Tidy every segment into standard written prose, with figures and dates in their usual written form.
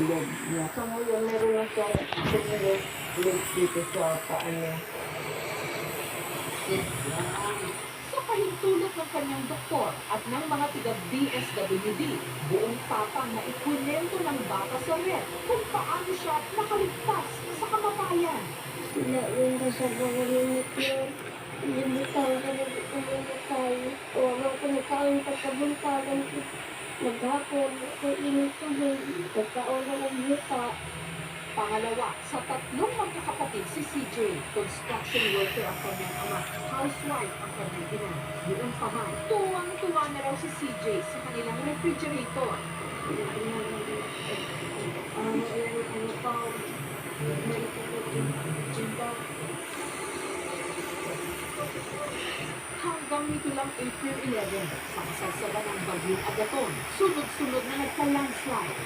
gilid niya. So ngayon, meron na siyang sumulog dito sa paa niya. Sa pahintulot ng kanyang doktor at ng mga taga-DSWD, buong tapang na ikwento ng bata sa red kung paano siya nakaligtas sa kamatayan. Sinain ka sa pagalimit yun. Libutan ka na di ko mamatay. Huwag ko nakain ka sa buntagan. Maghapon, ako init tubig. Pagkaon ang buka. Pangalawa, sa tatlong magkakapatid si CJ, construction worker ang kanyang ama, housewife ang kanyang ina. Noon pa man, tuwang-tuwa na raw si CJ sa kanilang refrigerator. Hanggang nito lang April 11, sa kasagsagan ng bagyong Agaton, sunod-sunod na nagka-landslide.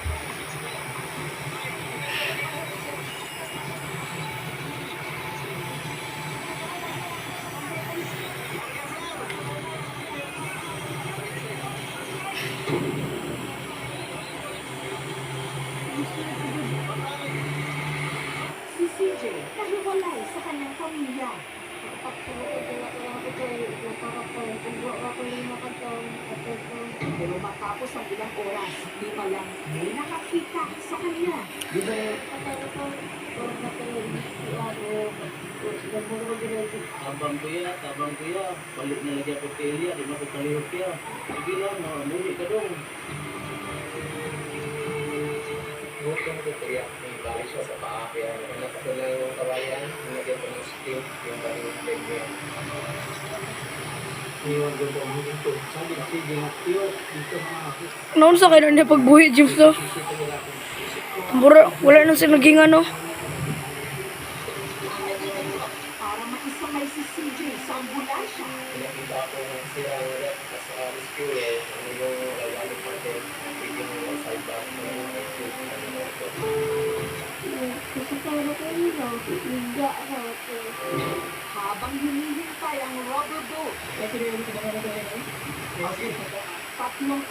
Si CJ, nahiwalay sa kanyang pamilya. Pero matapos ang ilang oras, di pa lang may nakakita sa kanya. Tabang kuya, balik na lagi ako kay Elia, di makukalihok kaya. Sige lang, muli ka dong. Buto mo kaya may bali siya sa paa kaya nakatuloy yung kawayan, nilagyan ko ng steam, yung bali yung leg niya. Iwan ko po ang ito. Sabi, sige, tiyo, dito mga ako. Noon sa kayo na pagbuhi, James, to. Wala nang sinaging ano. Para makisakay si CJ sa ambulansya. Nakita ko ng sira yung rep sa rescue eh, ano yung lalalo natin, bigyan mo yung side back mo yung rescue. Kasi para ko yun lang, higa ako. Habang hinihintay ang rubber boat, 3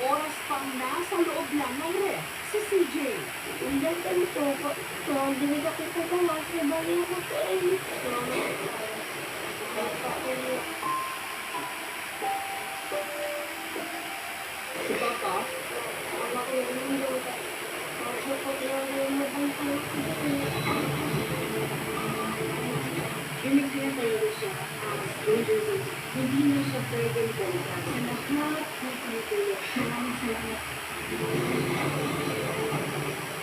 oras pang nasa loob lang ng ref si CJ. Hindi ka nito, hindi ka kita ka mas, bali ako ko eh. Si Papa, Ako yung hindi ka. Ako ko yung mabangkang binigyan siya as dangerous. Hindi na siya pwedeng balikan. Sa lahat ng pinituloy, maraming salamat.